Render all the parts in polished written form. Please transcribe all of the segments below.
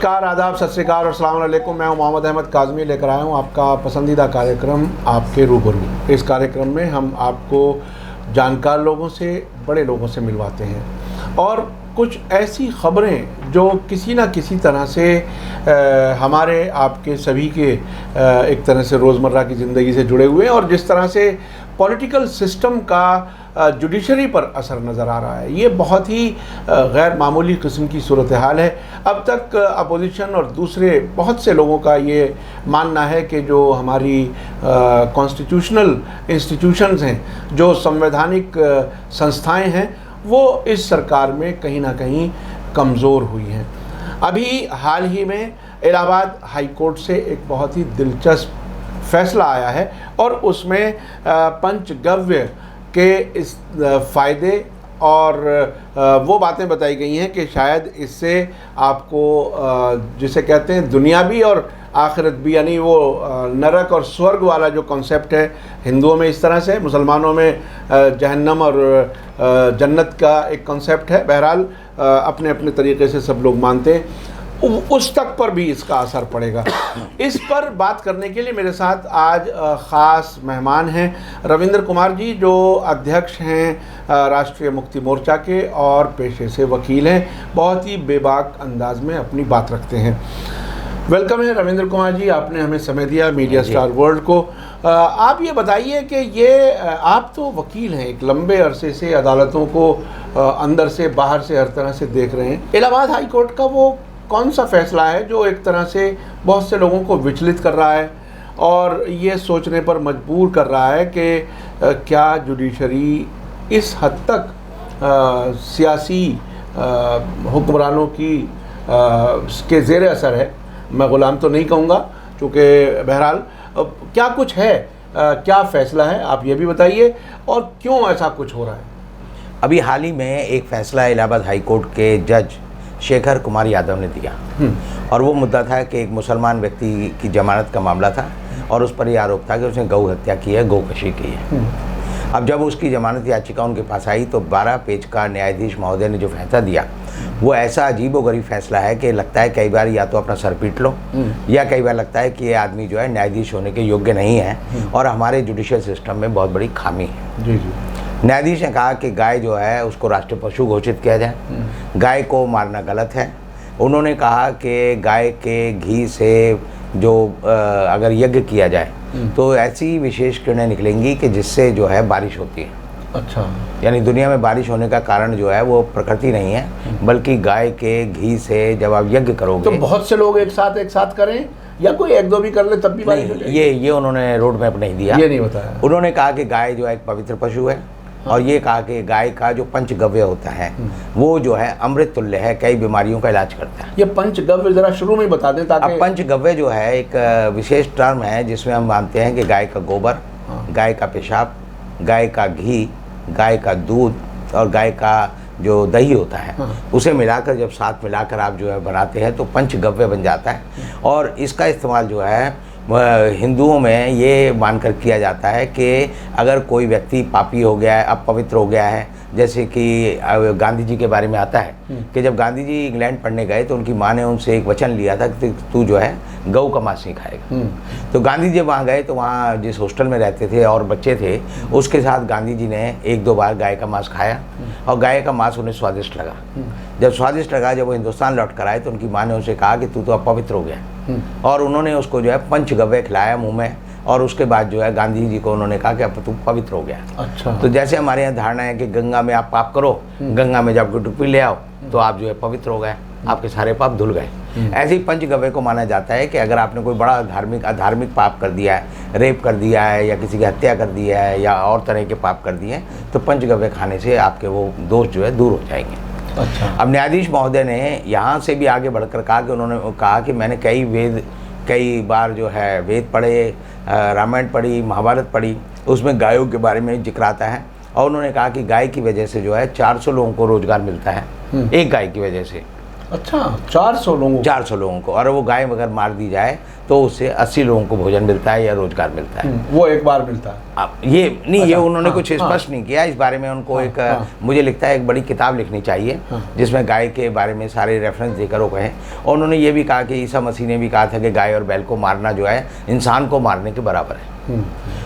नमस्कार, आदाब, सत श्री अकाल और अस्सलाम वालेकुम। मैं हूं मोहम्मद अहमद काज़मी, लेकर आया हूं आपका पसंदीदा कार्यक्रम आपके रूबरू। इस कार्यक्रम में हम आपको जानकार लोगों से, बड़े लोगों से मिलवाते हैं और कुछ ऐसी ख़बरें जो किसी ना किसी तरह से हमारे आपके सभी के एक तरह से रोज़मर्रा की ज़िंदगी से जुड़े हुए हैं और जिस तरह से पॉलिटिकल सिस्टम का जुडिशरी पर असर नज़र आ रहा है, ये बहुत ही गैर मामूली किस्म की सूरत हाल है। अब तक अपोजिशन और दूसरे बहुत से लोगों का ये मानना है कि जो हमारी कॉन्स्टिट्यूशनल इंस्टीट्यूशंस हैं, जो संवैधानिक संस्थाएं हैं, वो इस सरकार में कहीं ना कहीं कमज़ोर हुई हैं। अभी हाल ही में इलाहाबाद हाई कोर्ट से एक बहुत ही दिलचस्प फैसला आया है और उसमें पंचगव्य के इस फ़ायदे और वो बातें बताई गई हैं कि शायद इससे आपको जिसे कहते हैं दुनियावी और आखिरत भी, यानी वो नरक और स्वर्ग वाला जो कॉन्सेप्ट है, हिंदुओं में इस तरह से, मुसलमानों में जहन्नम और जन्नत का एक कॉन्सेप्ट है। बहरहाल अपने अपने तरीक़े से सब लोग मानते हैं, उस तक पर भी इसका असर पड़ेगा। इस पर बात करने के लिए मेरे साथ आज ख़ास मेहमान हैं रविंद्र कुमार जी, जो अध्यक्ष हैं राष्ट्रीय मुक्ति मोर्चा के और पेशे से वकील हैं। बहुत ही बेबाक अंदाज में अपनी बात रखते हैं। वेलकम है रविंद्र कुमार जी, आपने हमें समय दिया मीडिया स्टार वर्ल्ड को। आप ये बताइए कि ये आप तो वकील हैं, एक लंबे अरसे से अदालतों को अंदर से बाहर से हर तरह से देख रहे हैं। इलाहाबाद हाई कोर्ट का वो कौन सा फैसला है जो एक तरह से बहुत से लोगों को विचलित कर रहा है और ये सोचने पर मजबूर कर रहा है कि क्या जुडिशरी इस हद तक सियासी हुक्मरानों की के ज़ेर असर है? मैं ग़ुलाम तो नहीं कहूँगा, क्योंकि बहरहाल क्या कुछ है, क्या फ़ैसला है, आप ये भी बताइए और क्यों ऐसा कुछ हो रहा है। अभी हाल ही में एक फ़ैसला इलाहाबाद हाई कोर्ट के जज शेखर कुमार यादव ने दिया और वो मुद्दा था कि एक मुसलमान व्यक्ति की जमानत का मामला था और उस पर यह आरोप था कि उसने गौ हत्या की है, गौकशी की है। अब जब उसकी जमानत याचिका उनके पास आई तो 12 पेज का न्यायाधीश महोदय ने जो फैसला दिया वो ऐसा अजीबोगरीब फैसला है कि लगता है कई बार या तो अपना सर पीट लो या कई बार लगता है कि ये आदमी जो है न्यायाधीश होने के योग्य नहीं है और हमारे जुडिशियल सिस्टम में बहुत बड़ी खामी है। जी जी। न्यायाधीश ने कहा कि गाय जो है उसको राष्ट्रीय पशु घोषित किया जाए, गाय को मारना गलत है। उन्होंने कहा कि गाय के घी से जो अगर यज्ञ किया जाए तो ऐसी विशेष किरणें निकलेंगी कि जिससे जो है बारिश होती है। अच्छा, यानी दुनिया में बारिश होने का कारण जो है वो प्रकृति नहीं है बल्कि गाय के घी से जब आप यज्ञ करोगे तो बहुत से लोग एक साथ करें या कोई एक दो भी कर ले तब भी बारिश हो जाएगी? ये उन्होंने रोड मैप नहीं दिया, ये नहीं बताया। उन्होंने कहा कि गाय जो है एक पवित्र पशु है और ये कहा कि गाय का जो पंचगव्य होता है वो जो है अमृत तुल्य है, कई बीमारियों का इलाज करता है। ये पंचगव्य जरा शुरू में बता दें ताकि। अब पंचगव्य जो है एक विशेष टर्म है जिसमें हम मानते हैं कि गाय का गोबर, गाय का पेशाब, गाय का घी, गाय का दूध और गाय का जो दही होता है उसे मिलाकर जब साथ मिलाकर आप जो है बनाते हैं तो पंचगव्य बन जाता है। और इसका इस्तेमाल जो है हिंदुओं में ये मानकर किया जाता है कि अगर कोई व्यक्ति पापी हो गया है, अपवित्र हो गया है, जैसे कि गांधी जी के बारे में आता है कि जब गांधी जी इंग्लैंड पढ़ने गए तो उनकी माँ ने उनसे एक वचन लिया था कि तू जो है गऊ का मांस नहीं खाएगा। तो गांधी जी वहाँ गए तो वहाँ जिस हॉस्टल में रहते थे और बच्चे थे उसके साथ गांधी जी ने 1-2 बार गाय का मांस खाया और गाय का मांस उन्हें स्वादिष्ट लगा। जब स्वादिष्ट लगा, जब वो हिंदुस्तान लौट कर आए तो उनकी माँ ने उनसे कहा कि तू तो अपवित्र हो गया और उन्होंने उसको जो है पंचगव्य खिलाया मुँह में और उसके बाद जो है गांधी जी को उन्होंने कहा कि अब तू पवित्र हो गया। अच्छा। तो जैसे हमारे यहाँ धारणा है कि गंगा में आप पाप करो, गंगा में जब डुबकी ले आओ तो आप जो है पवित्र हो गए, आपके सारे पाप धुल गए। ऐसे ही पंचगव्य को माना जाता है कि अगर आपने कोई बड़ा अधार्मिक पाप कर दिया है, रेप कर दिया है या किसी की हत्या कर दी है या और तरह के पाप कर दिए हैं तो पंचगव्य खाने से आपके वो दोष जो है दूर हो जाएंगे। अच्छा। अब न्यायाधीश महोदय ने यहाँ से भी आगे बढ़कर कहा कि उन्होंने कहा कि मैंने कई बार जो है वेद पढ़े, रामायण पढ़ी, महाभारत पढ़ी, उसमें गायों के बारे में जिक्र आता है और उन्होंने कहा कि गाय की वजह से जो है 400 लोगों को रोजगार मिलता है, एक गाय की वजह से। अच्छा, 400 लोगों 400 लोगों को। और वो गाय अगर मार दी जाए तो उससे 80 लोगों को भोजन मिलता है या रोजगार मिलता है। वो एक बार मिलता है। अब ये नहीं, ये उन्होंने हाँ, कुछ स्पष्ट नहीं किया इस बारे में। उनको एक मुझे लगता है एक बड़ी किताब लिखनी चाहिए जिसमें गाय के बारे में सारे रेफरेंस देकर वो कहें। और उन्होंने ये भी कहा कि ईसा मसीह ने भी कहा था कि गाय और बैल को मारना जो है इंसान को मारने के बराबर है।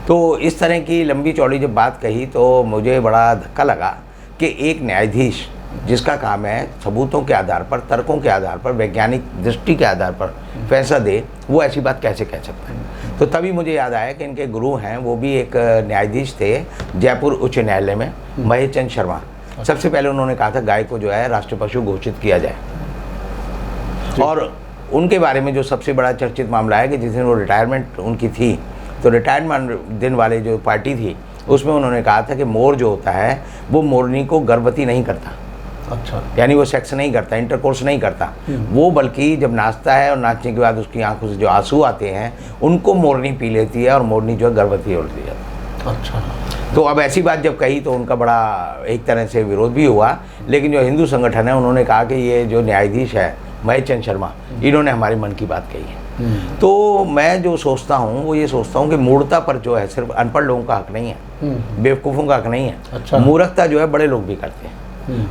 तो इस तरह की लंबी चौड़ी जब बात कही तो मुझे बड़ा धक्का लगा कि एक न्यायाधीश जिसका काम है सबूतों के आधार पर, तर्कों के आधार पर, वैज्ञानिक दृष्टि के आधार पर फैसला दे, वो ऐसी बात कैसे कह सकता है। तो तभी मुझे याद आया कि इनके गुरु हैं, वो भी एक न्यायाधीश थे जयपुर उच्च न्यायालय में, महेश चंद शर्मा। सबसे पहले उन्होंने कहा था गाय को जो है राष्ट्रीय पशु घोषित किया जाए। और उनके बारे में जो सबसे बड़ा चर्चित मामला है कि जिस दिन वो रिटायरमेंट उनकी थी, तो रिटायरमेंट दिन वाले जो पार्टी थी उसमें उन्होंने कहा था कि मोर जो होता है वो मोरनी को गर्भवती नहीं करता। अच्छा, यानी वो सेक्स नहीं करता, इंटरकोर्स नहीं करता, वो बल्कि जब नाचता है और नाचने के बाद उसकी आंखों से जो आंसू आते हैं उनको मोरनी पी लेती है और मोरनी जो है गर्भवती होती है। अच्छा, तो अब ऐसी बात जब कही तो उनका बड़ा एक तरह से विरोध भी हुआ। लेकिन जो हिंदू संगठन है उन्होंने कहा कि ये जो न्यायाधीश है महेश चंद शर्मा, इन्होंने हमारे मन की बात कही है। तो मैं जो सोचता हूँ वो ये सोचता हूँ कि मूर्खता पर जो है सिर्फ अनपढ़ लोगों का हक नहीं है, बेवकूफ़ों का हक नहीं है। अच्छा। मूर्खता जो है बड़े लोग भी करते हैं।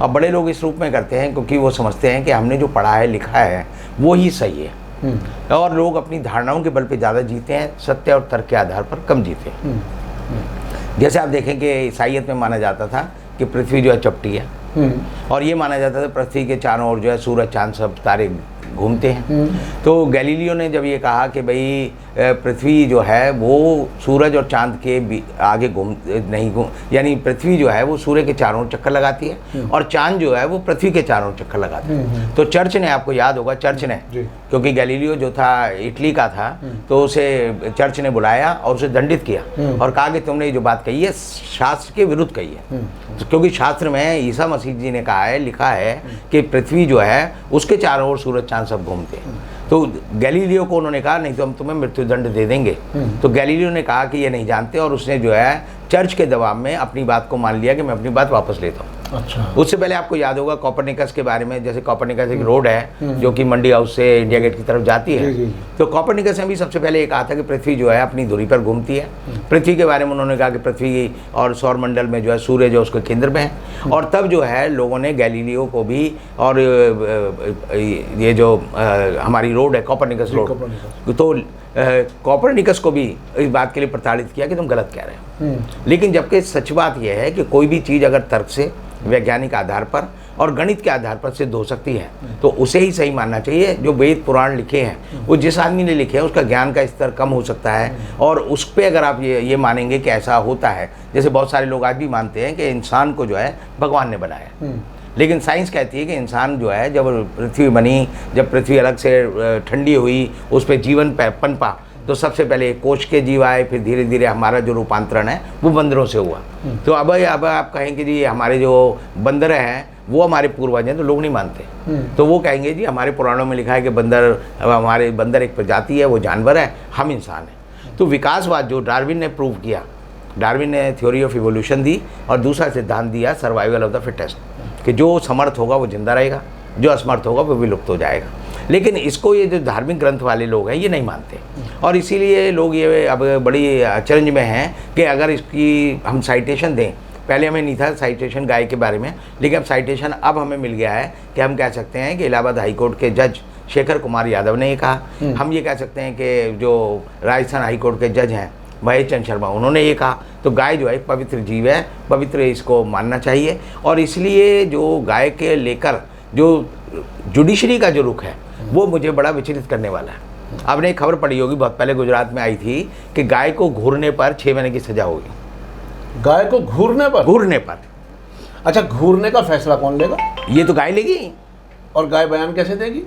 अब बड़े लोग इस रूप में करते हैं क्योंकि वो समझते हैं कि हमने जो पढ़ा है लिखा है वो ही सही है, और लोग अपनी धारणाओं के बल पे ज़्यादा जीते हैं, सत्य और तर्क के आधार पर कम जीते हैं। जैसे आप देखें कि ईसाइयत में माना जाता था कि पृथ्वी जो है चपटी है, और ये माना जाता था पृथ्वी के चारों ओर जो है सूरज चांद सब तारे घूमते हैं। तो गैलीलियो ने जब ये कहा कि भाई पृथ्वी जो है वो सूरज और चांद के आगे यानी पृथ्वी जो है वो सूर्य के चारों ओर चक्कर लगाती है और चांद जो है वो पृथ्वी के चारों ओर चक्कर लगाता है। तो चर्च ने, आपको याद होगा, चर्च ने, क्योंकि गैलीलियो जो था इटली का था, तो उसे चर्च ने बुलाया और उसे दंडित किया और कहा कि तुमने ये जो बात कही है शास्त्र के विरुद्ध कही है। तो क्योंकि शास्त्र में ईसा मसीह जी ने कहा है, लिखा है कि पृथ्वी जो है उसके चारों ओर सूरज चांद सब घूमते हैं। तो गैलीलियो को उन्होंने कहा नहीं तो हम तुम्हें मृत्युदंड दे देंगे। तो गैलीलियो ने कहा कि ये नहीं जानते, और उसने जो है चर्च के दबाव में अपनी बात को मान लिया कि मैं अपनी बात वापस लेता हूँ। अच्छा। उससे पहले आपको याद होगा कोपरनिकस के बारे में, जैसे कोपरनिकस एक रोड है जो कि मंडी हाउस से इंडिया गेट की तरफ जाती है। जी। तो कोपरनिकस ने भी सबसे पहले ये कहा था कि पृथ्वी जो है अपनी धुरी पर घूमती है। पृथ्वी के बारे में उन्होंने कहा कि पृथ्वी और सौरमंडल में जो है सूर्य जो उसके केंद्र में है। और तब जो है लोगों ने गैलीलियो को भी, और ये जो हमारी रोड है कोपरनिकस रोड, तो कोपरनिकस को भी इस बात के लिए प्रताड़ित किया कि तुम गलत कह रहे हो। लेकिन जबकि सच बात यह है कि कोई भी चीज़ अगर तर्क से, वैज्ञानिक आधार पर और गणित के आधार पर सिद्ध हो सकती है तो उसे ही सही मानना चाहिए। जो वेद पुराण लिखे हैं वो जिस आदमी ने लिखे हैं उसका ज्ञान का स्तर कम हो सकता है, और उस पर अगर आप ये मानेंगे कि ऐसा होता है, जैसे बहुत सारे लोग आज भी मानते हैं कि इंसान को जो है भगवान ने बनाया, लेकिन साइंस कहती है कि इंसान जो है जब पृथ्वी बनी, जब पृथ्वी अलग से ठंडी हुई, उस पर जीवन पनपा, तो सबसे पहले कोश के जीव आए, फिर धीरे धीरे हमारा जो रूपांतरण है वो बंदरों से हुआ। तो अब आप कहेंगे जी हमारे जो बंदर हैं वो हमारे पूर्वज हैं, तो लोग नहीं मानते। तो वो कहेंगे जी हमारे पुराणों में लिखा है कि हमारे बंदर एक प्रजाति है, वो जानवर है, हम इंसान हैं। तो विकासवाद जो डार्विन ने प्रूव किया, डार्विन ने थ्योरी ऑफ इवोल्यूशन दी और दूसरा सिद्धांत दिया सर्वाइवल ऑफ द फिटेस्ट, कि जो समर्थ होगा वो जिंदा रहेगा, जो असमर्थ होगा वो विलुप्त हो जाएगा। लेकिन इसको ये जो धार्मिक ग्रंथ वाले लोग हैं ये नहीं मानते, और इसीलिए लोग ये अब बड़ी अचरज में हैं कि अगर इसकी हम साइटेशन दें, पहले हमें नहीं था साइटेशन गाय के बारे में, लेकिन अब साइटेशन अब हमें मिल गया है कि हम कह सकते हैं कि इलाहाबाद हाईकोर्ट के जज शेखर कुमार यादव ने ये कहा। हम ये कह सकते हैं कि जो राजस्थान हाईकोर्ट के जज हैं महेश चंद शर्मा, उन्होंने ये कहा। तो गाय जो है पवित्र जीव है, पवित्र, इसको मानना चाहिए। और इसलिए जो गाय के लेकर जो जुडिशरी का जो रुख है वो मुझे बड़ा विचलित करने वाला है। आपने एक खबर पढ़ी होगी, बहुत पहले गुजरात में आई थी कि गाय को घूरने पर 6 महीने की सजा होगी। गाय को घूरने पर? घूरने पर। अच्छा, घूरने का फैसला कौन लेगा? ये तो गाय लेगी। और गाय बयान कैसे देगी?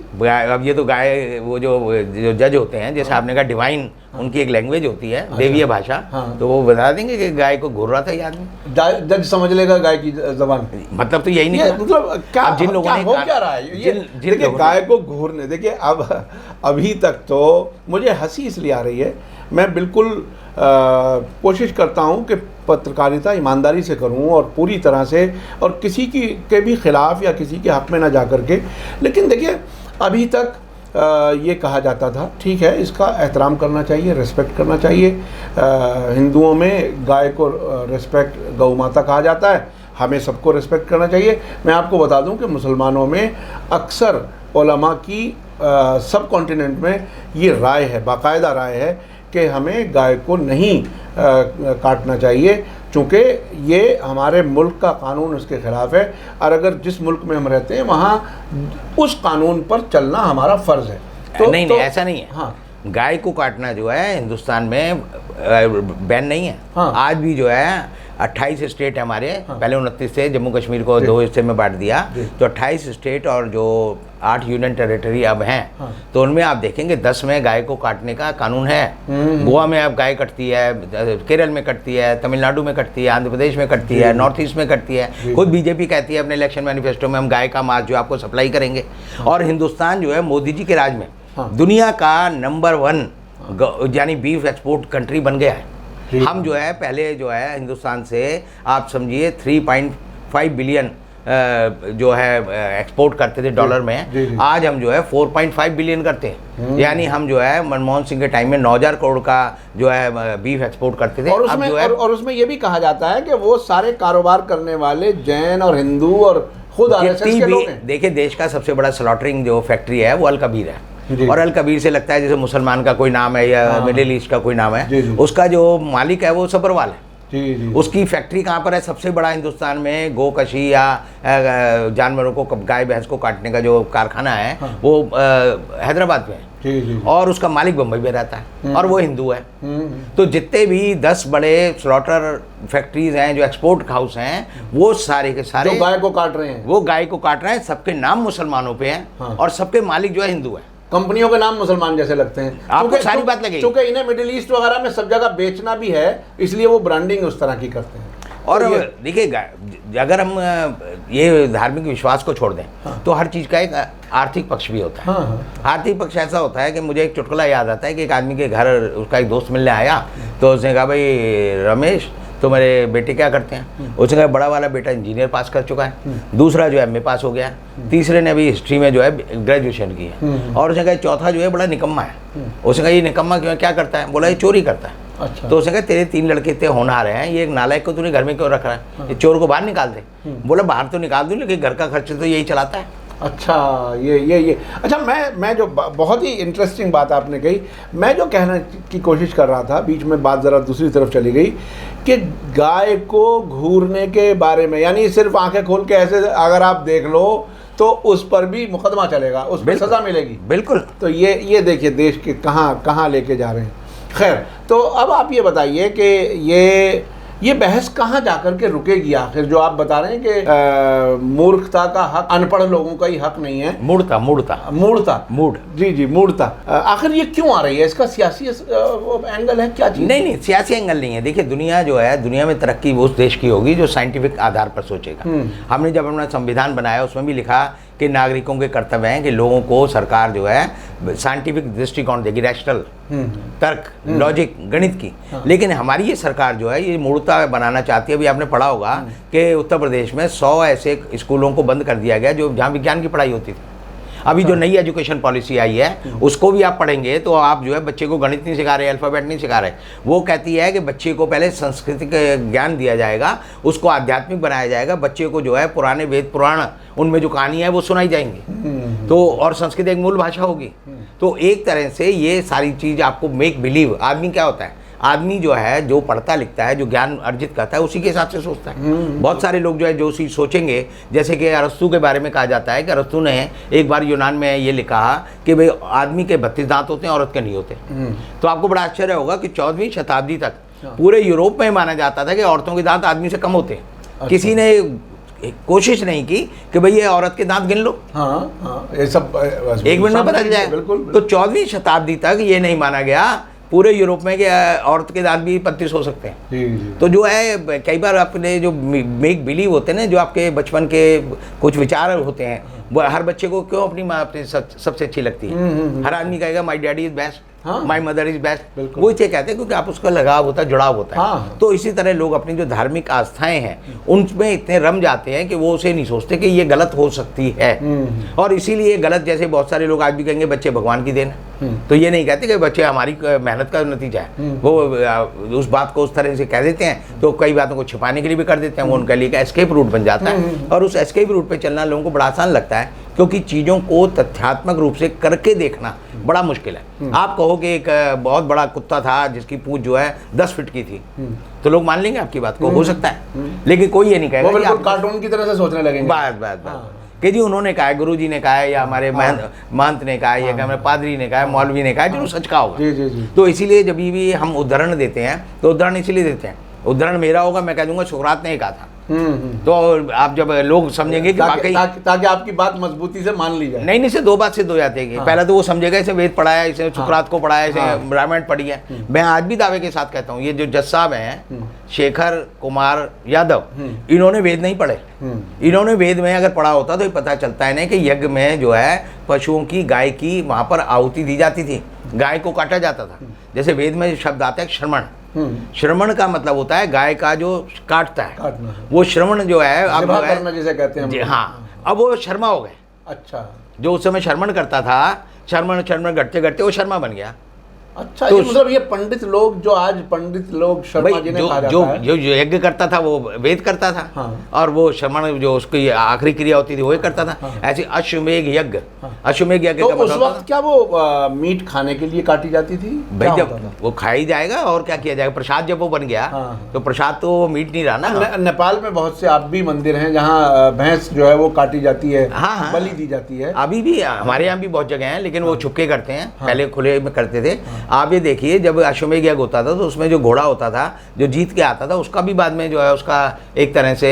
अब ये तो गाय, वो जो जज होते हैं, जैसे आपने कहा डिवाइन, उनकी एक लैंग्वेज होती है, देवीय भाषा, तो वो बता देंगे कि गाय को घूर रहा था ये आदमी। जज समझ लेगा गाय की जबान। मतलब तो यही नहीं, मतलब क्या, जिन लोगों ने हो क्या रहा है ये? देखिए गाय को घूरने, देखिए अब अभी तक तो मुझे हंसी इसलिए आ रही है, मैं बिल्कुल कोशिश करता हूँ कि पत्रकारिता ईमानदारी से करूँ और पूरी तरह से, और किसी की के भी ख़िलाफ़ या किसी के हक़ में ना जा कर के। लेकिन देखिए अभी तक ये कहा जाता था, ठीक है, इसका एहतराम करना चाहिए, रिस्पेक्ट करना चाहिए। हिंदुओं में गाय को रिस्पेक्ट गौ माता कहा जाता है, हमें सबको रिस्पेक्ट करना चाहिए। मैं आपको बता दूं कि मुसलमानों में अक्सर उलमा की सब कॉन्टिनेंट में ये राय है, बाकायदा राय है कि हमें गाय को नहीं काटना चाहिए, चूँकि ये हमारे मुल्क का कानून उसके ख़िलाफ़ है, और अगर जिस मुल्क में हम रहते हैं वहाँ उस कानून पर चलना हमारा फ़र्ज़ है। तो नहीं, ऐसा नहीं है। हाँ, गाय को काटना जो है हिंदुस्तान में बैन नहीं है। हाँ। आज भी जो है 28 स्टेट है हमारे। हाँ। पहले 29 थे, जम्मू कश्मीर को 2 हिस्से में बांट दिया, तो 28 स्टेट और जो 8 यूनियन टेरिटरी अब हैं। हाँ। तो उनमें आप देखेंगे 10 में गाय को काटने का कानून है। गोवा में अब गाय कटती है, केरल में कटती है, तमिलनाडु में कटती है, आंध्र प्रदेश में कटती है, नॉर्थ ईस्ट में कटती है। खुद बीजेपी कहती है अपने इलेक्शन मैनिफेस्टो में हम गाय का मांस जो आपको सप्लाई करेंगे। और हिंदुस्तान जो है मोदी जी के राज में दुनिया का नंबर 1 यानी बीफ एक्सपोर्ट कंट्री बन गया है। हम जो है पहले जो है हिंदुस्तान से आप समझिए 3.5 बिलियन जो है एक्सपोर्ट करते थे डॉलर में। आज हम जो है 4.5 बिलियन करते हैं। यानी हम जो है मनमोहन सिंह के टाइम में 9,000 करोड़ का जो है बीफ एक्सपोर्ट करते थे। और उसमें जो है और उसमें ये भी कहा जाता है कि वो सारे कारोबार करने वाले जैन और हिंदू और खुद आरएसएस के लोग हैं। देखिए देश का सबसे बड़ा स्लॉटरिंग जो फैक्ट्री है वो अल कबीर है। और अल कबीर से लगता है जैसे मुसलमान का कोई नाम है या मिडिल ईस्ट का कोई नाम है। उसका जो मालिक है वो सब्रवाल है। उसकी फैक्ट्री कहाँ पर है? सबसे बड़ा हिंदुस्तान में गोकशी या जानवरों को गाय भैंस को काटने का जो कारखाना है वो हैदराबाद में है। और उसका मालिक बम्बई में रहता है और वो हिंदू है। तो जितने भी 10 बड़े स्लॉटर फैक्ट्रीज हैं जो एक्सपोर्ट हाउस हैं वो सारे के सारे जो गाय को काट रहे हैं, वो गाय को काट रहे हैं। सबके नाम मुसलमानों पे हैं और सबके मालिक जो है हिंदू है। कंपनियों के नाम मुसलमान जैसे लगते हैं। आपको सारी बात लगेगी, क्योंकि इन्हें मिडिल ईस्ट वगैरह में सब जगह बेचना भी है, इसलिए वो ब्रांडिंग उस तरह की करते हैं। और देखिए अगर हम ये धार्मिक विश्वास को छोड़ दें तो हर चीज़ का एक आर्थिक पक्ष भी होता है। आर्थिक पक्ष ऐसा होता है कि मुझे एक चुटकुला याद आता है कि एक आदमी के घर उसका एक दोस्त मिलने आया, तो उसने कहा भाई रमेश तो मेरे बेटे क्या करते हैं? उसने कहा बड़ा वाला बेटा इंजीनियर पास कर चुका है, दूसरा जो है एमए पास हो गया, तीसरे ने अभी हिस्ट्री में जो है ग्रेजुएशन की है, और उसने कहा चौथा जो है बड़ा निकम्मा है। उसने कहा ये निकम्मा क्यों, क्या करता है? बोला ये चोरी करता है। अच्छा। तो उसने कहा तेरे 3 लड़के इतने होनहार हैं, ये एक नालायक को तूने घर में क्यों रख रहा है? ये चोर को बाहर निकाल दे। बोला बाहर तो निकाल दूँ लेकिन घर का खर्च तो यही चलाता है। अच्छा, ये अच्छा, मैं जो बहुत ही इंटरेस्टिंग बात आपने कही, मैं जो कहने की कोशिश कर रहा था, बीच में बात ज़रा दूसरी तरफ चली गई कि गाय को घूरने के बारे में, यानी सिर्फ आंखें खोल के ऐसे अगर आप देख लो तो उस पर भी मुकदमा चलेगा, उस पर सज़ा मिलेगी। बिल्कुल। तो ये देखिए देश के कहाँ लेके जा रहे हैं। खैर, तो अब आप ये बताइए कि ये बहस कहाँ जाकर के रुकेगी आखिर? जो आप बता रहे हैं कि मूर्खता का हक अनपढ़ लोगों का ही हक नहीं है, मूढ़ता। जी, मूढ़ता। आखिर ये क्यों आ रही है? इसका सियासी एंगल है क्या चीज़? नहीं, सियासी एंगल नहीं है। देखिए दुनिया जो है, दुनिया में तरक्की उस देश की होगी जो साइंटिफिक आधार पर सोचेगा। हमने जब अपना संविधान बनाया उसमें भी लिखा कि नागरिकों के कर्तव्य हैं कि लोगों को सरकार जो है साइंटिफिक दृष्टिकोण देगी, रैशनल तर्क, लॉजिक, गणित की। लेकिन हमारी ये सरकार जो है ये मूर्खता बनाना चाहती है। अभी आपने पढ़ा होगा कि उत्तर प्रदेश में 100 ऐसे स्कूलों को बंद कर दिया गया जो जहाँ विज्ञान की पढ़ाई होती थी। अभी जो नई एजुकेशन पॉलिसी आई है उसको भी आप पढ़ेंगे तो आप जो है बच्चे को गणित नहीं सिखा रहे, अल्फ़ाबेट नहीं सिखा रहे। वो कहती है कि बच्चे को पहले सांस्कृतिक ज्ञान दिया जाएगा, उसको आध्यात्मिक बनाया जाएगा, बच्चे को जो है पुराने वेद पुराण उनमें जो कहानी है वो सुनाई जाएंगी। तो और संस्कृत एक मूल भाषा होगी। तो एक तरह से ये सारी चीज़ आपको मेक बिलीव। आदमी क्या होता है? आदमी जो है जो पढ़ता लिखता है, जो ज्ञान अर्जित करता है उसी के हिसाब से सोचता है। बहुत सारे लोग जो है जो चीज़ सोचेंगे, जैसे कि अरस्तु के बारे में कहा जाता है कि अरस्तु ने एक बार यूनान में ये लिखा कि भाई आदमी के 32 दांत होते हैं, औरत के नहीं होते। तो आपको बड़ा आश्चर्य होगा कि 14वीं शताब्दी तक पूरे यूरोप में माना जाता था कि औरतों के दांत आदमी से कम होते हैं। अच्छा। किसी ने कोशिश नहीं की कि भाई ये औरत के दांत गिन लो। ये सब 1 मिनट में पता चल जाए। तो 14वीं शताब्दी तक ये नहीं माना गया पूरे यूरोप में कि औरत के दांत भी 35 हो सकते हैं। जी। तो जो है कई बार अपने जो मेक बिलीव होते हैं ना, जो आपके बचपन के कुछ विचार होते हैं, वो हर बच्चे को क्यों अपनी माँ अपनी सबसे अच्छी लगती है। हर आदमी कहेगा my daddy is best, my mother is best, वो इसे कहते हैं क्योंकि आप उसका लगाव होता है, जुड़ाव होता है। तो इसी तरह लोग अपनी जो धार्मिक आस्थाएं हैं उनमें इतने रम जाते हैं कि वो उसे नहीं सोचते कि ये गलत हो सकती है। और इसीलिए गलत, जैसे बहुत सारे लोग आज भी कहेंगे बच्चे भगवान की देन है, तो ये नहीं कहते कि बच्चे हमारी मेहनत का नतीजा है। वो उस बात को उस तरह से कह देते हैं, तो कई बातों को छिपाने के लिए भी कर देते हैं, वो उनके लिए एस्केप रूट बन जाता है। और उस एस्केप रूट पे चलना लोगों को बड़ा आसान लगता है, क्योंकि चीज़ों को तथ्यात्मक रूप से करके देखना बड़ा मुश्किल है। आप कहो कि एक बहुत बड़ा कुत्ता था जिसकी पूंछ जो है 10 फीट की थी, तो लोग मान लेंगे आपकी बात को, हो सकता है, लेकिन कोई ये नहीं कहेगा, बिल्कुल कार्टून की तरह से सोचने लगेंगे। बस कि जी उन्होंने कहा है, गुरु जी ने कहा है, या हमारे महंत ने कहा है, या हमारे पादरी ने कहा है, मौलवी ने कहा है, जो सच का होगा। जी। तो इसीलिए जब भी हम उदाहरण देते हैं तो उदाहरण इसीलिए देते हैं, उदाहरण मेरा होगा, मैं कह दूंगा सुकरात ने कहा था। तो आप जब लोग समझेंगे कि वाकई, ताकि आपकी बात मजबूती से मान ली जाए। नहीं, इससे दो बात सिद्ध हो जाती है। पहला तो वो समझेगा इसे वेद पढ़ा है, इसे सुकरात को पढ़ा है, इसे रामायण पढ़ी है। मैं आज भी दावे के साथ कहता हूँ, ये जो जज साहब हैं शेखर कुमार यादव, इन्होंने वेद नहीं पढ़े। इन्होंने वेद में अगर पढ़ा होता तो ये पता चलता है ना कि यज्ञ में जो है पशुओं की, गाय की वहाँ पर आहुति दी जाती थी, गाय को काटा जाता था। जैसे वेद में शब्द आता है श्रमण, श्रमण का मतलब होता है गाय का जो काटता है, वो श्रमण जो है अब जिसे कहते हैं। हाँ, अब वो शर्मा हो गए। अच्छा, जो उस समय शर्मण करता था, शर्मण घटते घटते वो शर्मा बन गया। अच्छा, तो मतलब ये पंडित लोग, जो आज पंडित लोग शर्मा जी ने कहा जाता है, जो यज्ञ करता था वो वेद करता था। और वो श्रमण जो उसकी आखिरी क्रिया होती थी वो करता था। ऐसे अश्वमेघ यज्ञ, अश्वमेघ यज्ञ तो उस वक्त क्या वो मीट खाने के लिए काटी जाती थी? भाई जब वो खाई जाएगा और क्या किया जाएगा, प्रसाद जब वो बन गया तो प्रसाद तो मीट नहीं रहा ना। नेपाल में बहुत से अब भी मंदिर हैं जहाँ भैंस जो है वो काटी जाती है, बलि दी जाती है। अभी भी हमारे यहाँ भी बहुत जगह है, लेकिन वो छुपके करते हैं, पहले खुले में करते थे। आप ये देखिए, जब अश्वमेघ यज्ञ होता था तो उसमें जो घोड़ा होता था, जो जीत के आता था, उसका भी बाद में जो है उसका एक तरह से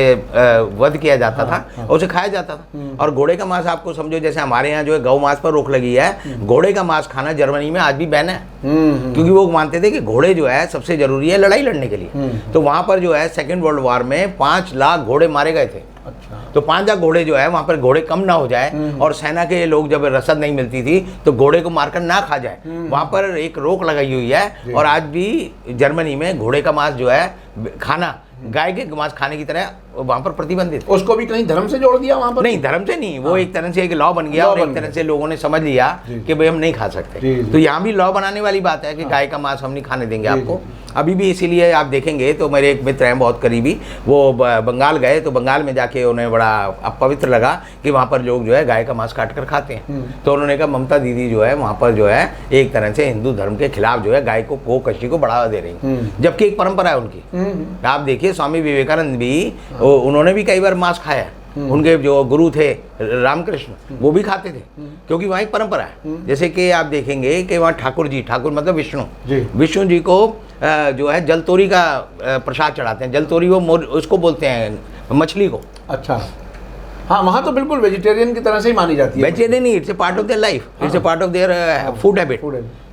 वध किया जाता था और उसे खाया जाता था। और घोड़े का मांस आपको समझो, जैसे हमारे यहाँ जो है गौ मांस पर रोक लगी है, घोड़े का मांस खाना जर्मनी में आज भी बैन है, क्योंकि वो मानते थे कि घोड़े जो है सबसे जरूरी है लड़ाई लड़ने के लिए। तो वहां पर जो है सेकेंड वर्ल्ड वॉर में 5 लाख घोड़े मारे गए थे। अच्छा। तो 5 लाख घोड़े जो है वहां पर घोड़े कम ना हो जाए और सेना के लोग जब रसद नहीं मिलती थी तो घोड़े को मारकर ना खा जाए, वहां पर एक रोक लगाई हुई है। और आज भी जर्मनी में घोड़े का मांस जो है खाना, गाय के मांस खाने की तरह वहां पर प्रतिबंधित। उसको भी कहीं धर्म से जोड़ दिया वहां पर? नहीं, धर्म से नहीं, वो एक तरह से एक लॉ बन गया और एक तरह से लोगों ने समझ लिया कि भाई हम नहीं खा सकते। तो यहाँ भी लॉ बनाने वाली बात है कि गाय का मांस हम नहीं खाने देंगे आपको अभी भी। इसीलिए आप देखेंगे तो मेरे एक मित्र हैं बहुत करीबी, वो बंगाल गए, तो बंगाल में जाके उन्हें बड़ा अपवित्र लगा कि वहाँ पर लोग जो है गाय का मांस काट कर खाते हैं। तो उन्होंने कहा ममता दीदी जो है वहाँ पर जो है एक तरह से हिंदू धर्म के खिलाफ जो है गाय को गोकशी को बढ़ावा दे रही, जबकि एक परंपरा है उनकी। आप देखिए स्वामी विवेकानंद भी, उन्होंने भी कई बार मांस खाया है। उनके जो गुरु थे रामकृष्ण, वो भी खाते थे, क्योंकि वहाँ एक परंपरा है। जैसे कि आप देखेंगे कि वहाँ ठाकुर जी, ठाकुर मतलब विष्णु जी को जो है जलतोरी का प्रसाद चढ़ाते हैं। जलतोरी वो उसको बोलते हैं मछली को। अच्छा, हाँ, वहाँ तो बिल्कुल वेजिटेरियन की तरह से ही मानी जाती है। वेजिटेरियन नहीं, it's a part of their life, it's a part of their food habit,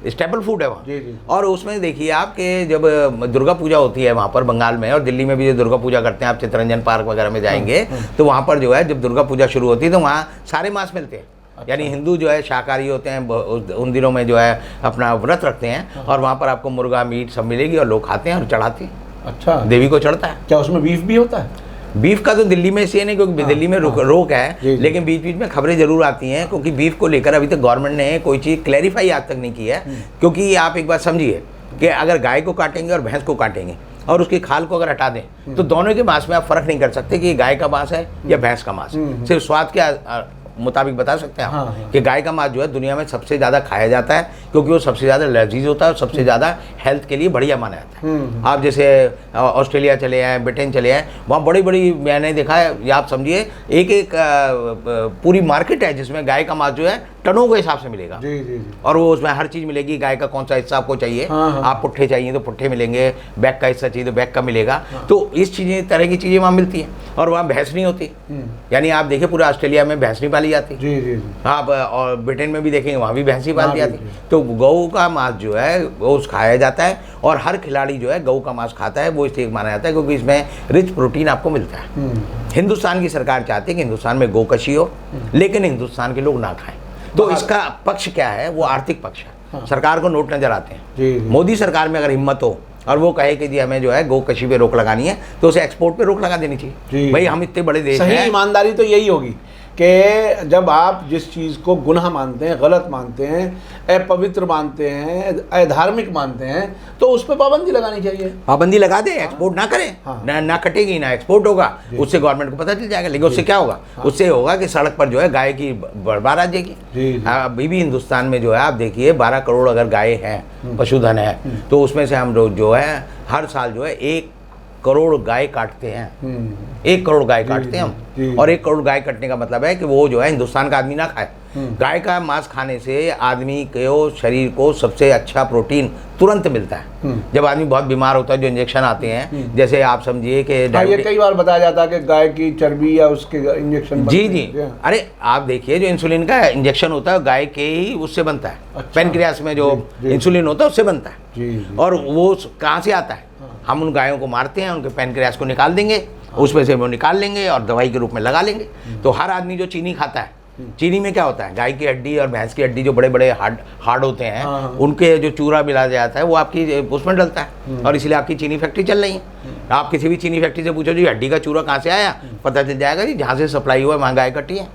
staple food है वहाँ। और उसमें देखिए आप कि जब दुर्गा पूजा होती है वहाँ पर बंगाल में, और दिल्ली में भी जो दुर्गा पूजा करते हैं, आप चित्तरंजन पार्क वगैरह में जाएंगे तो वहाँ पर जो है जब दुर्गा पूजा शुरू होती है तो वहाँ सारे मांस मिलते हैं। यानी हिंदू जो है शाकाहारी होते हैं, उन दिनों में जो है अपना व्रत रखते हैं, और वहाँ पर आपको मुर्गा मीट सब मिलेगी और लोग खाते हैं और चढ़ाते हैं। अच्छा, देवी को चढ़ता है। क्या उसमें बीफ भी होता है? बीफ का तो दिल्ली में इसलिए नहीं क्योंकि दिल्ली में रोक है, लेकिन बीच बीच में खबरें जरूर आती हैं, क्योंकि बीफ को लेकर अभी तक गवर्नमेंट ने कोई चीज़ क्लैरिफाई आज तक नहीं की है। क्योंकि आप एक बात समझिए कि अगर गाय को काटेंगे और भैंस को काटेंगे और उसकी खाल को अगर हटा दें तो दोनों के मांस में आप फर्क नहीं कर सकते कि गाय का मांस है या भैंस का मांस। सिर्फ स्वाद के मुताबिक बता सकते हैं आप कि गाय का मांस जो है दुनिया में सबसे ज़्यादा खाया जाता है, क्योंकि वो सबसे ज़्यादा लजीज होता है और सबसे ज़्यादा हेल्थ के लिए बढ़िया माना जाता है। आप जैसे ऑस्ट्रेलिया चले आए, ब्रिटेन चले आए, वहाँ बड़ी बड़ी, मैंने देखा है, आप समझिए एक पूरी मार्केट है जिसमें गाय का मांस जो है टनों के हिसाब से मिलेगा। और वो उसमें हर चीज़ मिलेगी, गाय का कौन सा हिस्सा आपको चाहिए, आप पुट्ठे चाहिए तो पुट्ठे मिलेंगे, बैक का हिस्सा चाहिए तो बैक का मिलेगा। तो इस तरह की चीज़ें वहाँ मिलती हैं। और वहाँ भैंस नहीं होती, यानी आप देखिए पूरा ऑस्ट्रेलिया में भैंस नहीं पाली पाली जाती है। जी जी जी। हाँ, और ब्रिटेन में भी देखेंगे वहाँ भी भैंस ही पाली हाँ, जाती है। तो गऊ का मांस जो है वो खाया जाता है, और हर खिलाड़ी जो है गऊ का मांस खाता है, वो इसलिए माना जाता है क्योंकि इसमें रिच प्रोटीन आपको मिलता है। हिंदुस्तान की सरकार चाहती है कि हिंदुस्तान में गोकशी हो, लेकिन हिंदुस्तान के लोग ना खाएं। तो इसका पक्ष क्या है, वो आर्थिक पक्ष है। हाँ। सरकार को नोट नजर आते हैं। जी। मोदी सरकार में अगर हिम्मत हो और वो कहे कि जी हमें जो है गोकशी पे रोक लगानी है, तो उसे एक्सपोर्ट पे रोक लगा देनी चाहिए। भाई हम इतने बड़े देश सही हैं। ईमानदारी तो यही होगी कि जब आप जिस चीज़ को गुनाह मानते हैं, गलत मानते हैं, अपवित्र मानते हैं, अधार्मिक मानते हैं, तो उस पर पाबंदी लगानी चाहिए। पाबंदी लगा दे, एक्सपोर्ट ना करें। हाँ। ना कटेगी ना एक्सपोर्ट होगा, उससे गवर्नमेंट को पता चल जाएगा। लेकिन उससे क्या होगा, उससे होगा कि सड़क पर जो है गाय की बर्बाद आ जाएगी। अभी भी हिंदुस्तान में जो है आप देखिए 12 करोड़ अगर गाय हैं, पशुधन है, तो उसमें से हम लोग जो है हर साल जो है 1 करोड़ गाय काटते हैं। 1 करोड़ गाय काटते हैं हम। और 1 करोड़ गाय कटने का मतलब है कि वो जो है हिंदुस्तान का आदमी ना खाए। गाय का मांस खाने से आदमी के शरीर को सबसे अच्छा प्रोटीन तुरंत मिलता है। जब आदमी बहुत बीमार होता है, जो इंजेक्शन आते हैं, जैसे आप समझिए कि ये कई बार बताया जाता है कि गाय की चर्बी या उसके इंजेक्शन। जी जी। अरे आप देखिए, जो इंसुलिन का इंजेक्शन होता है गाय के ही उससे बनता है। अच्छा। पेनक्रियास में जो इंसुलिन होता है उससे बनता है। जी। और वो कहाँ से आता है? हम उन गायों को मारते हैं, उनके पेनक्रियास को निकाल देंगे, उसमें से वो निकाल लेंगे और दवाई के रूप में लगा लेंगे। तो हर आदमी जो चीनी खाता है, चीनी में क्या होता है, गाय की हड्डी और भैंस की हड्डी जो बड़े बड़े हार्ड होते हैं, उनके जो चूरा मिला जाता है वो आपकी उसमें डलता है, और इसलिए आपकी चीनी फैक्ट्री चल रही है। आप किसी भी चीनी फैक्ट्री से पूछो जी हड्डी का चूरा कहाँ से आया, पता चल जाएगा जी जहाँ से सप्लाई हुआ वहाँ गाय कटी है।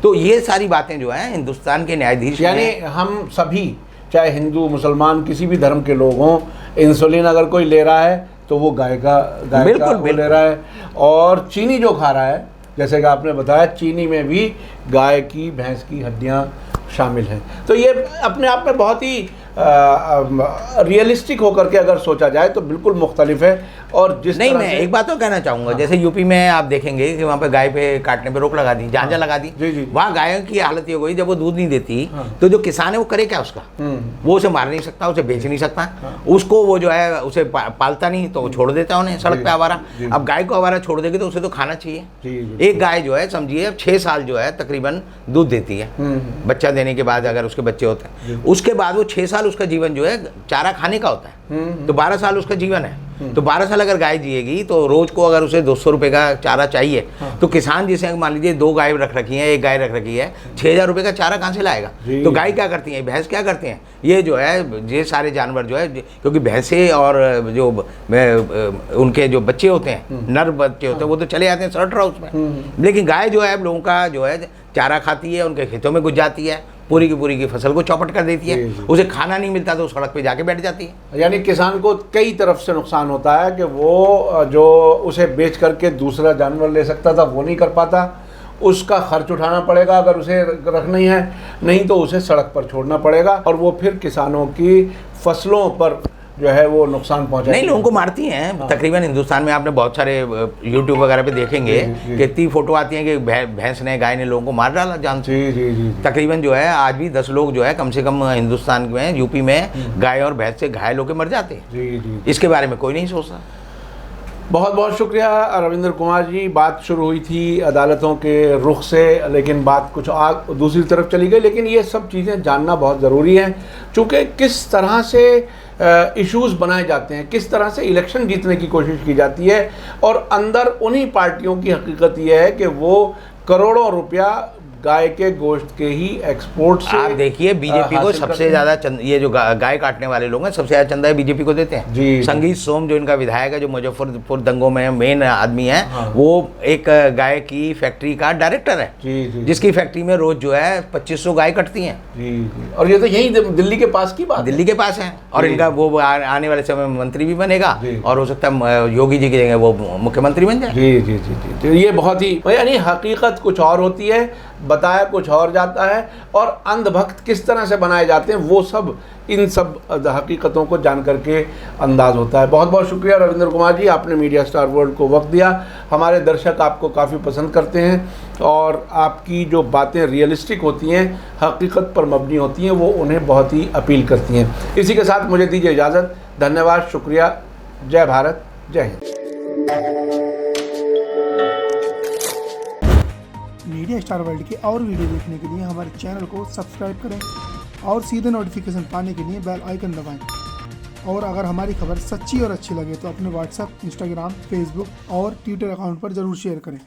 तो ये सारी बातें जो है हिंदुस्तान के न्यायाधीश, यानी हम सभी, चाहे हिंदू मुसलमान किसी भी धर्म के लोग हों, इंसुलिन अगर कोई ले रहा है तो वो गाय का वो ले रहा है। और चीनी जो खा रहा है, जैसे कि आपने बताया, चीनी में भी गाय की भैंस की हड्डियां शामिल हैं। तो ये अपने आप में बहुत ही रियलिस्टिक होकर के अगर सोचा जाए तो बिल्कुल मुख्तलिफ है। और जिस नहीं, मैं एक बात तो कहना चाहूँगा, जैसे यूपी में आप देखेंगे कि वहाँ पे गाय पे काटने पे रोक लगा दी, जहाँ लगा दी। वहाँ गायों की हालत ये हो गई, जब वो दूध नहीं देती तो जो किसान है वो करे क्या उसका? वो उसे मार नहीं सकता, उसे बेच नहीं सकता, उसको वो जो है उसे पालता नहीं, तो वो छोड़ देता उन्हें सड़क पे आवारा। अब गाय को आवारा छोड़ देगी तो उसे तो खाना चाहिए। एक गाय जो है समझिए 6 साल जो है तकरीबन दूध देती है, बच्चा देने के बाद अगर उसके बच्चे होते हैं, उसके बाद वो 6 साल उसका जीवन जो है चारा खाने का होता है। तो 12 साल उसका जीवन है। तो 12 साल अगर गाय जिएगी तो रोज को अगर उसे 200 रुपए का चारा चाहिए, तो किसान जिसे मान लीजिए 2 गाय रख रखी है, 1 गाय रख रखी है, 6000 रुपए का चारा कहाँ से लाएगा? तो गाय क्या करती है, भैंस क्या करती हैं, ये जो है ये सारे जानवर जो है, क्योंकि भैंसे और जो उनके जो बच्चे होते हैं, नर बच्चे होते हैं, वो तो चले जाते हैं सड़क हाउस में। लेकिन गाय जो है लोगों का जो है चारा खाती है, उनके खेतों में घुस जाती है, पूरी की फसल को चौपट कर देती है, उसे खाना नहीं मिलता तो सड़क पे जाके बैठ जाती है। यानी किसान को कई तरफ से नुकसान होता है कि वो जो उसे बेच करके दूसरा जानवर ले सकता था वो नहीं कर पाता, उसका खर्च उठाना पड़ेगा अगर उसे रखना ही है, नहीं तो उसे सड़क पर छोड़ना पड़ेगा, और वो फिर किसानों की फसलों पर जो है वो नुकसान पहुंचाएगी। नहीं, लोगों को मारती हैं। तकरीबन हिंदुस्तान में आपने बहुत सारे यूट्यूब वगैरह पे देखेंगे कि इतनी फोटो आती हैं कि भैंस ने गाय ने लोगों को मार डाला जान से। जी। तकरीबन जो है आज भी 10 लोग जो है कम से कम हिंदुस्तान में, यूपी में गाय और भैंस से घायल होकर मर जाते हैं। जी। इसके बारे में कोई नहीं सोचता। बहुत बहुत शुक्रिया रविंद्र कुमार जी। बात शुरू हुई थी अदालतों के रुख से, लेकिन बात कुछ दूसरी तरफ चली गई। लेकिन ये सब चीज़ें जानना बहुत ज़रूरी है, चूँकि किस तरह से इश्यूज़ बनाए जाते हैं, किस तरह से इलेक्शन जीतने की कोशिश की जाती है, और अंदर उन्हीं पार्टियों की हकीकत यह है कि वो करोड़ों रुपया गाय के गोश्त के ही एक्सपोर्ट से, आप देखिए बीजेपी को सबसे ज्यादा ये जो गाय काटने वाले लोग हैं सबसे ज्यादा चंदा बीजेपी को देते हैं। जी। संगीत सोम जो इनका विधायक है, जो मुजफ्फरपुर दंगों में मेन आदमी है, वो एक गाय की फैक्ट्री का डायरेक्टर है। जी। जिसकी फैक्ट्री में रोज जो है 2500 गाय कटती हैं। जी। और ये तो यही दिल्ली के पास की बात, दिल्ली के पास है। और इनका वो आने वाले समय में मंत्री भी बनेगा, और हो सकता है योगी जी की जगह वो मुख्यमंत्री बन जाए। जी। ये बहुत ही, यानी हकीकत कुछ और होती है, बताया कुछ और जाता है, और अंधभक्त किस तरह से बनाए जाते हैं वो सब, इन सब हकीकतों को जान करके अंदाज होता है। बहुत बहुत शुक्रिया रविंद्र कुमार जी, आपने मीडिया स्टार वर्ल्ड को वक्त दिया। हमारे दर्शक आपको काफ़ी पसंद करते हैं, और आपकी जो बातें रियलिस्टिक होती हैं, हकीकत पर मबनी होती हैं, वो उन्हें बहुत ही अपील करती हैं। इसी के साथ मुझे दीजिए इजाज़त। धन्यवाद, शुक्रिया। जय भारत, जय हिंद। मीडिया स्टार वर्ल्ड के और वीडियो देखने के लिए हमारे चैनल को सब्सक्राइब करें और सीधे नोटिफिकेशन पाने के लिए बेल आइकन दबाएं। और अगर हमारी खबर सच्ची और अच्छी लगे तो अपने व्हाट्सएप, इंस्टाग्राम, फेसबुक और ट्विटर अकाउंट पर ज़रूर शेयर करें।